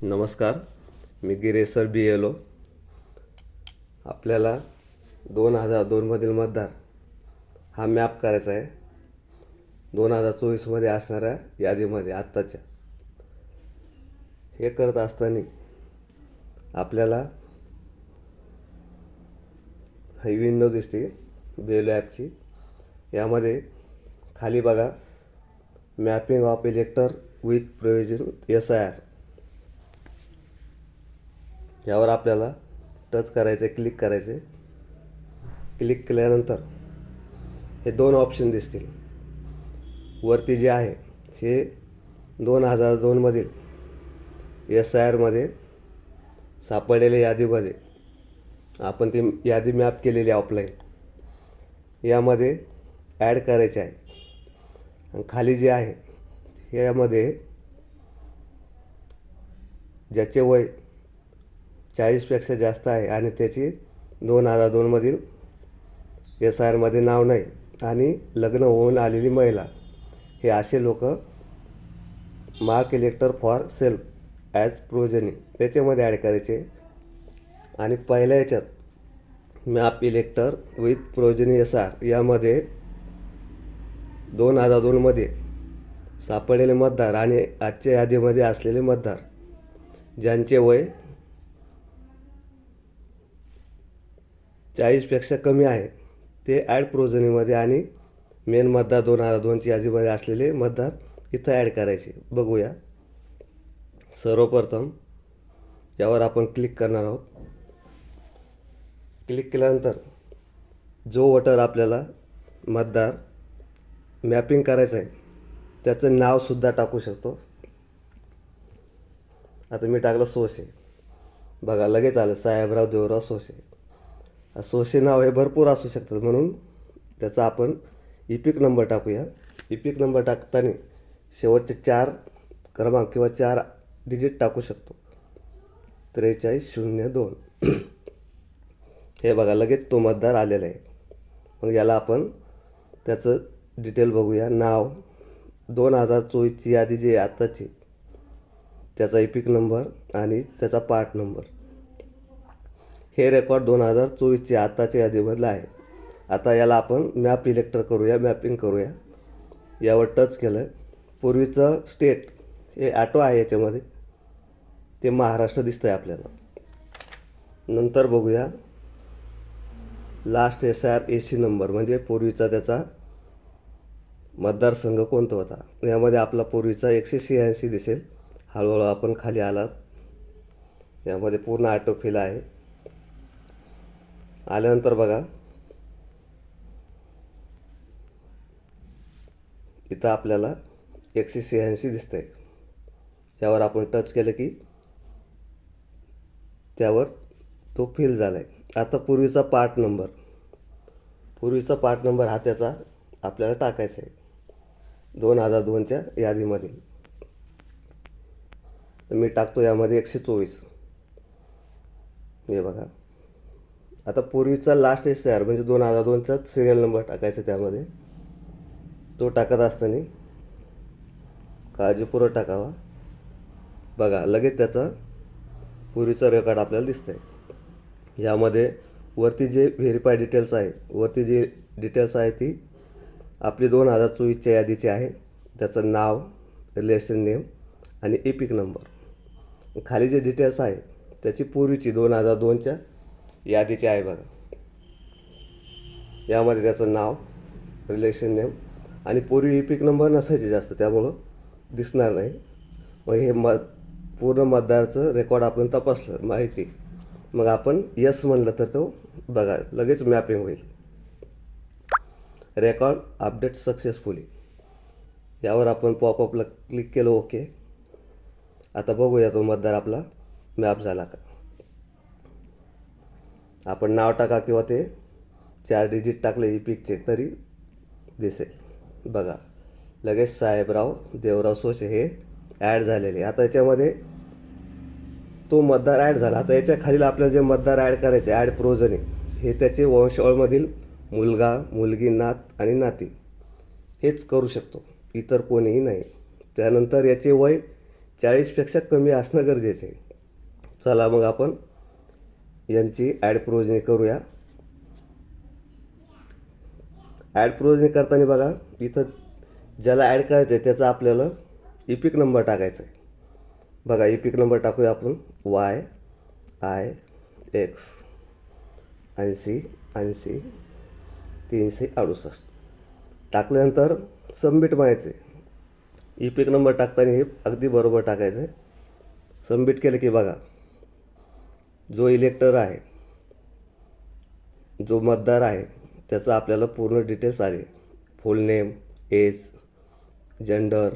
नमस्कार, मी गिरीश बी L O. आपल्याला 2002मधील मतदार हा मॅप करायचा आहे 2024मध्ये असणाऱ्या यादीमध्ये आत्ताच्या. हे करत असताना आपल्याला ही विंडो दिसते बेलो ॲपची. यामध्ये खाली बघा, mapping of इलेक्टर with provision SIR, यावर आपल्याला टच करायचे, क्लिक करायचे. क्लिक केल्यानंतर हे दोन ऑप्शन दिसतील. वरती जे आहे हे 2002मधील SIRमध्ये सापडलेल्या यादीमध्ये आपण ती यादी मॅप केलेली ऑफलाईन, यामध्ये ॲड करायचे आहे. आणि खाली जे आहे यामध्ये ज्याचे वय 40पेक्षा जास्त आहे आणि त्याची 2002मधील SIRमध्ये नाव नाही आणि लग्न होऊन आलेली महिला, हे असे लोक mark इलेक्टर for self as progeny त्याच्यामध्ये ॲड करायचे. आणि पहिल्या याच्यात मॅप इलेक्टर विथ प्रोजेनी SIR यामध्ये 2002मध्ये सापडलेले मतदार आणि आजच्या यादीमध्ये असलेले मतदार ज्यांचे वय 40पेक्षा कमी आहे ते ॲड प्रोजनीमध्ये आणि मेन मतदार 2002ची यादीमध्ये असलेले मतदार इथं ॲड करायचे. बघूया. सर्वप्रथम यावर आपण क्लिक करणार आहोत. क्लिक केल्यानंतर जो वोटर आपल्याला मतदार मॅपिंग करायचं आहे त्याचं नावसुद्धा टाकू शकतो. आता मी टाकलं सोशे. बघा, लगेच आलं साहेबराव देवराव सोशे. सोशे नाव हे भरपूर असू शकतं, म्हणून त्याचा आपण इपिक नंबर टाकूया. इपिक नंबर टाकताना शेवटचे 4 क्रमांक किंवा 4 डिजिट टाकू शकतो. 4302. हे बघा, लगेच तो मतदार आलेला आहे. मग याला आपण त्याचं डिटेल बघूया. नाव, 2024ची यादी जी आहे आत्ताची, त्याचा इपिक नंबर आणि त्याचा पार्ट नंबर. हे रेकॉर्ड 2024ची आत्ताच्या यादीमधलं आहे. आता याला आपण मॅप इलेक्टर करूया, मॅपिंग करूया. यावर टच केलं. पूर्वीचं स्टेट हे ॲटो आहे याच्यामध्ये, ते महाराष्ट्र दिसतं आहे आपल्याला. नंतर बघूया लास्ट SIR AC नंबर, म्हणजे पूर्वीचा त्याचा मतदारसंघ कोणता होता. यामध्ये आपला पूर्वीचा 186 दिसेल. हळूहळू आपण खाली आलात. यामध्ये पूर्ण ॲटो फिल आहे. आल्यानंतर बघा, इथं आपल्याला 186 दिसतं आहे. यावर आपण टच केलं की त्यावर तो फिल झाला आहे. आता पूर्वीचा पार्ट नंबर हा त्याचा आपल्याला टाकायचा आहे 2002च्या यादीमधील. मी टाकतो यामध्ये 124. हे बघा, आता पूर्वीचा लास्ट SIR म्हणजे 2002चाच सिरियल नंबर टाकायचा. त्यामध्ये तो टाकत असताना काळजीपूर्वक टाकावा. बघा, लगेच त्याचा पूर्वीचा रेकॉर्ड आपल्याला दिसतं आहे. यामध्ये वरती जे व्हेरीफाय डिटेल्स आहे, वरती जी डिटेल्स आहे ती आपली 2024च्या यादीची आहे. त्याचं नाव, रिलेशन नेम आणि इपिक नंबर. खाली जे डिटेल्स आहे त्याची पूर्वीची 2002च्या यादीची आहे. बघा, यामध्ये त्याचं नाव, रिलेशन नेम आणि पूर्वी इपिक नंबर नसायचे जास्त, त्यामुळं दिसणार नाही. मग हे पूर्ण मतदाराचं रेकॉर्ड आपण तपासलं माहिती, मग आपण यस म्हणलं तर तो बघा लगेच मॅपिंग होईल. रेकॉर्ड अपडेट सक्सेसफुली, यावर आपण पॉपअपला क्लिक केलं. ओके. आता बघूया तो मतदार आपला मॅप झाला का. आपण नाव टाका किंवा ते 4 डिजिट टाकले इपिकचे तरी दिसेल. बघा, लगेच साहेबराव देवराव सोशे हे ॲड झालेले. आता याच्यामध्ये तो मतदार ॲड झाला. आता याच्या खालील आपल्याला जे मतदार ॲड करायचे, ॲड प्रोजनी, हे त्याचे वंशावळमधील मुलगा, मुलगी, नात आणि नाती हेच करू शकतो, इतर कोणीही नाही. त्यानंतर याचे वय 40पेक्षा कमी असणं गरजेचं आहे. चला मग आपण यांची ॲड प्रोजनी करूया. ॲड प्रोजनी करताना बघा इथं ज्याला ॲड करायचं आहे त्याचा आपल्याला इपिक नंबर टाकायचा आहे. बघा इपिक नंबर टाकूया आपण YIX 80 368 टाकल्यानंतर सबमिट म्हणायचं आहे. इपिक नंबर टाकताना हे अगदी बरोबर टाकायचं आहे. सबमिट केलं की बघा जो इलेक्टर आहे, जो मतदार आहे त्याचा आपल्याला पूर्ण डिटेल्स आले. Full name, age, gender,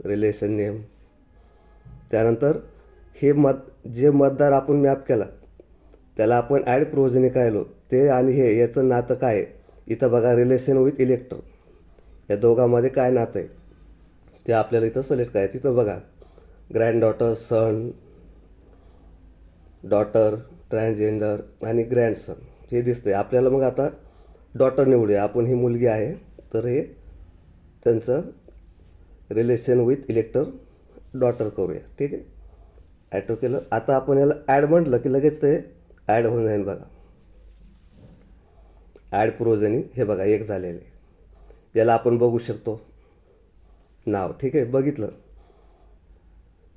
relation name. त्यानंतर हे जे मतदार आपण मॅप केला त्याला आपण ॲड प्रोजनी काढलो ते आणि हे याचं नातं काय आहे. इथं बघा रिलेशन विथ इलेक्टर, या दोघांमध्ये काय नातं आहे ते आपल्याला इथं सिलेक्ट करायचं. इथं बघा ग्रँडडॉटर, सन, डॉटर, ट्रान्सजेंडर आणि ग्रँडसन हे दिसतंय आपल्याला. मग आता डॉटर निवडूया आपण, ही मुलगी आहे तर हे त्यांचं रिलेशन विथ इलेक्टर डॉटर करूया. ठीक आहे, ॲटो केलं. आता आपण याला ॲड म्हटलं की लगेच ते ॲड होऊन जाईल. बघा ॲड प्रोजनी हे बघा एक झालेलं आहे. याला आपण बघू शकतो नाव. ठीक आहे, बघितलं.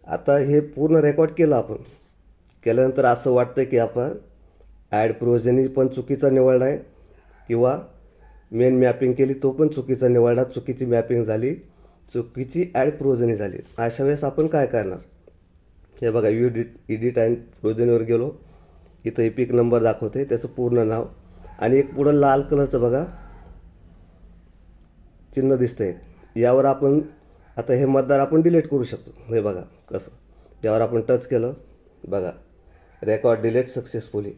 आता हे पूर्ण रेकॉर्ड केलं आपण. केल्यानंतर असं वाटतं की आपण ॲड प्रोजनी पण चुकीचा निवडला आहे किंवा मेन मॅपिंग केली तो पण चुकीचा निवडला, चुकीची मॅपिंग झाली, चुकीची ॲड प्रोजनी झाली. अशा वेळेस आपण काय करणार. हे बघा एडिट अँड प्रोजनीवर गेलो. इथं इपिक नंबर दाखवते, त्याचं पूर्ण नाव आणि एक पुढं लाल कलरचं बघा चिन्ह दिसतंय. यावर आपण आता हे मतदार आपण डिलीट करू शकतो. हे बघा कसं, यावर आपण टच केलं बघा रेकॉर्ड डिलीट सक्सेसफुली.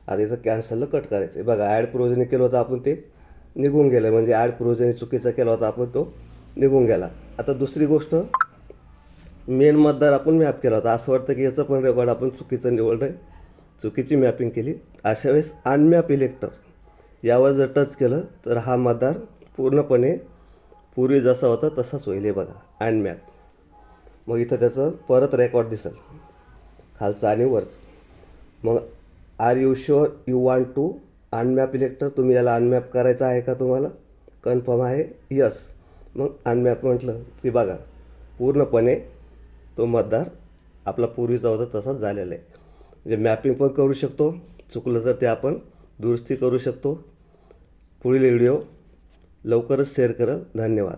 आता इथं कॅन्सलला कट करायचं आहे. बघा ॲड प्रोजनी केलं होतं आपण ते निघून गेलं, म्हणजे ॲड प्रोजनी चुकीचा केला होता आपण तो निघून गेला. आता दुसरी गोष्ट, मेन मतदार आपण मॅप केला होता. असं वाटतं की याचं पण रेकॉर्ड आपण चुकीचं निवडलं आहे, चुकीची मॅपिंग केली. अशा वेळेस अनमॅप इलेक्टर यावर जर टच केलं तर हा मतदार पूर्णपणे पूर्वी जसा होता तसाच होईल. हे बघा अनमॅप. मग इथं त्याचं परत रेकॉर्ड दिसेल खालचं आणि वरचं. मग are you sure you want to unmap elector, तुम्ही याला अनमॅप करायचं आहे का, तुम्हाला कन्फर्म आहे, यस. मग अनमॅप म्हटलं की बघा पूर्णपणे तो मतदार आपला पूर्वीचा होता तसाच झालेला आहे. म्हणजे मॅपिंग पण करू शकतो, चुकलं तर ते आपण दुरुस्ती करू शकतो. पुढील व्हिडिओ लवकरच शेअर करेल. धन्यवाद.